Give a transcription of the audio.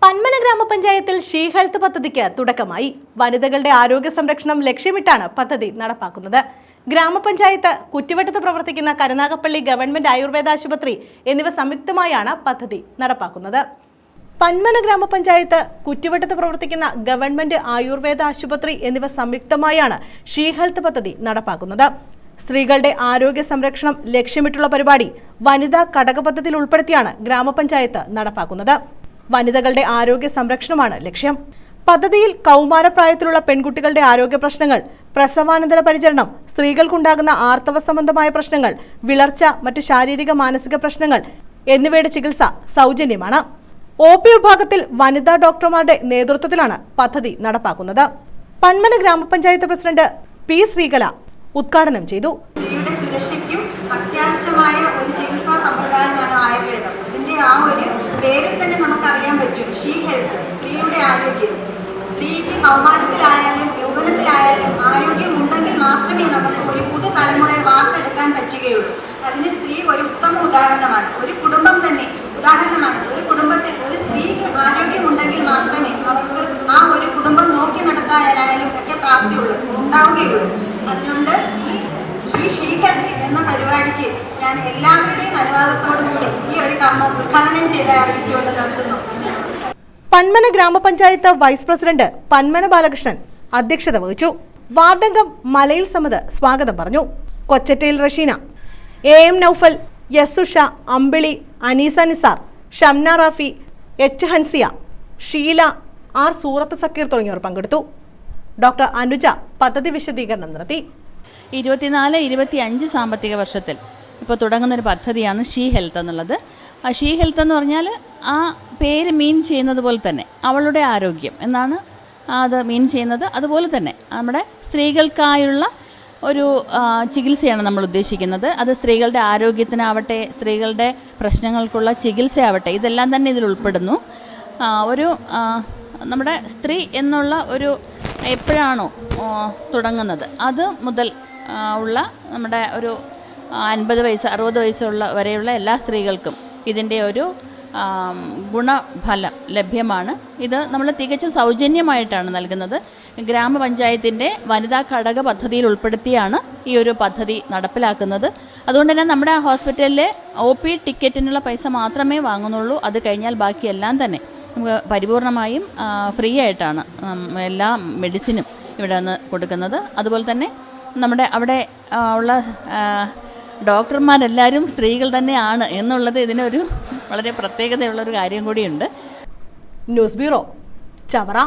പന്മന ഗ്രാമപഞ്ചായത്തിൽ she health പദ്ധതിക്ക് തുടക്കമായി. വനിതകളുടെ ആരോഗ്യ സംരക്ഷണം ലക്ഷ്യമിട്ടാണ് പദ്ധതി നടപ്പാക്കുന്നത്. ഗ്രാമപഞ്ചായത്ത്, കുറ്റിവട്ടത്ത് പ്രവർത്തിക്കുന്ന കരുനാഗപ്പള്ളി ഗവൺമെന്റ് ആയുർവേദ ആശുപത്രി എന്നിവ സംയുക്തമായാണ് പദ്ധതി നടപ്പാക്കുന്നത്. പന്മന ഗ്രാമപഞ്ചായത്ത്, കുറ്റിവട്ടത്ത് പ്രവർത്തിക്കുന്ന ഗവൺമെന്റ് ആയുർവേദ ആശുപത്രി എന്നിവ സംയുക്തമായാണ് ഷീ ഹെൽത്ത് പദ്ധതി നടപ്പാക്കുന്നത്. സ്ത്രീകളുടെ ആരോഗ്യ സംരക്ഷണം ലക്ഷ്യമിട്ടുള്ള പരിപാടി വനിതാ ഘടക പദ്ധതിയിൽ ഉൾപ്പെടുത്തിയാണ് ഗ്രാമപഞ്ചായത്ത് നടപ്പാക്കുന്നത്. വനിതകളുടെ ആരോഗ്യ സംരക്ഷണമാണ് ലക്ഷ്യം. പദ്ധതിയിൽ കൗമാരപ്രായത്തിലുള്ള പെൺകുട്ടികളുടെ ആരോഗ്യ പ്രശ്നങ്ങൾ, പ്രസവാനന്തര പരിചരണം, സ്ത്രീകൾക്കുണ്ടാകുന്ന ആർത്തവ സംബന്ധമായ പ്രശ്നങ്ങൾ, വിളർച്ച, മറ്റ് ശാരീരിക മാനസിക പ്രശ്നങ്ങൾ എന്നിവയുടെ ചികിത്സ സൗജന്യമാണ്. OP വിഭാഗത്തിൽ വനിതാ ഡോക്ടർമാരുടെ നേതൃത്വത്തിലാണ് പദ്ധതി നടപ്പാക്കുന്നത്. പന്മന ഗ്രാമപഞ്ചായത്ത് പ്രസിഡന്റ് P. ശ്രീകല ഉദ്ഘാടനം ചെയ്തു. സ്ത്രീയുടെ സുരക്ഷയ്ക്കും അത്യാവശ്യമായ ഒരു ചികിത്സാ സമ്പ്രദായമാണ് ആയുർവേദം. ഇതിന്റെ ആ ഒരു പേരിൽ തന്നെ നമുക്കറിയാൻ പറ്റും, ഷീ ഹെൽത്ത്, സ്ത്രീയുടെ ആരോഗ്യം. സ്ത്രീക്ക് കൗമാരത്തിലായാലും യൗവനത്തിലായാലും ആരോഗ്യം ഉണ്ടെങ്കിൽ മാത്രമേ നമുക്ക് ഒരു പുതുതലമുറയെ വാർത്തെടുക്കാൻ പറ്റുകയുള്ളൂ. അതിന് സ്ത്രീ ഒരു ഉത്തമ ഉദാഹരണമാണ്. ഒരു കുടുംബം തന്നെ ഉദാഹരണമാണ്. ഒരു കുടുംബത്തിൽ ഒരു സ്ത്രീക്ക് ആരോഗ്യമുണ്ടെങ്കിൽ മാത്രമേ അവർക്ക് ആ ഒരു കുടുംബം നോക്കി നടത്താനായാലും ഒക്കെ പ്രാപ്തിയുള്ളൂ ഉണ്ടാവുകയുള്ളൂ. അതുകൊണ്ട് ഈ ഷീ ഹെൽത്ത് എന്ന പരിപാടിക്ക് ഞാൻ എല്ലാവരുടെയും അനുവാദത്തോടു കൂടി ഈ ഒരു കർമ്മം ഉദ്ഘാടനം ചെയ്ത് അറിയിച്ചുകൊണ്ട് നിർത്തുന്നു. പന്മന ഗ്രാമപഞ്ചായത്ത് വൈസ് പ്രസിഡന്റ് പന്മന ബാലകൃഷ്ണൻ അധ്യക്ഷത വഹിച്ചു. വാർഡംഗം മലയിൽ സമദ് സ്വാഗതം പറഞ്ഞു. കൊച്ചറ്റയിൽ Rasheena, AM Noufal, Yasusha, Ambili, Aneesa Nisar, Shamna Rafi, H. Hansiya, Sheela, R. സൂറത്ത് സക്കീർ തുടങ്ങിയവർ പങ്കെടുത്തു. ഡോക്ടർ അനുജ പദ്ധതി വിശദീകരണം നടത്തി. 24-25 സാമ്പത്തിക വർഷത്തിൽ ഇപ്പോൾ തുടങ്ങുന്നൊരു പദ്ധതിയാണ് ഷീ ഹെൽത്ത് എന്നുള്ളത്. ആ ഷീ ഹെൽത്ത് എന്ന് പറഞ്ഞാൽ ആ പേര് മീൻ ചെയ്യുന്നത് പോലെ തന്നെ അവളുടെ ആരോഗ്യം എന്നാണ് അത് മീൻ ചെയ്യുന്നത്. അതുപോലെ തന്നെ നമ്മുടെ സ്ത്രീകൾക്കായുള്ള ഒരു ചികിത്സയാണ് നമ്മൾ ഉദ്ദേശിക്കുന്നത്. അത് സ്ത്രീകളുടെ ആരോഗ്യത്തിനാവട്ടെ, സ്ത്രീകളുടെ പ്രശ്നങ്ങൾക്കുള്ള ചികിത്സയാവട്ടെ, ഇതെല്ലാം തന്നെ ഇതിൽ ഉൾപ്പെടുന്നു. ഒരു നമ്മുടെ സ്ത്രീ എന്നുള്ള ഒരു എപ്പോഴാണോ തുടങ്ങുന്നത് അത് മുതൽ ഉള്ള നമ്മുടെ ഒരു 50 വയസ്സ് 60 വയസ്സുള്ള വരെയുള്ള എല്ലാ സ്ത്രീകൾക്കും ഇതിൻ്റെ ഒരു ഗുണഫലം ലഭ്യമാണ്. ഇത് നമ്മൾ തികച്ചും സൗജന്യമായിട്ടാണ് നൽകുന്നത്. ഗ്രാമപഞ്ചായത്തിൻ്റെ വനിതാ ഘടക പദ്ധതിയിൽ ഉൾപ്പെടുത്തിയാണ് ഈ ഒരു പദ്ധതി നടപ്പിലാക്കുന്നത്. അതുകൊണ്ട് തന്നെ നമ്മുടെ ഹോസ്പിറ്റലിലെ OP ടിക്കറ്റിനുള്ള പൈസ മാത്രമേ വാങ്ങുന്നുള്ളൂ. അത് കഴിഞ്ഞാൽ ബാക്കിയെല്ലാം തന്നെ നമുക്ക് പരിപൂർണമായും ഫ്രീ ആയിട്ടാണ് എല്ലാ മെഡിസിനും ഇവിടെ നിന്ന് കൊടുക്കുന്നത്. അതുപോലെ തന്നെ നമ്മുടെ അവിടെ ഉള്ള ഡോക്ടർമാരെല്ലാവരും സ്ത്രീകൾ തന്നെയാണ് എന്നുള്ളത് ഇതിനൊരു വളരെ പ്രത്യേകതയുള്ളൊരു കാര്യം കൂടിയുണ്ട്. News bureau, Chavara.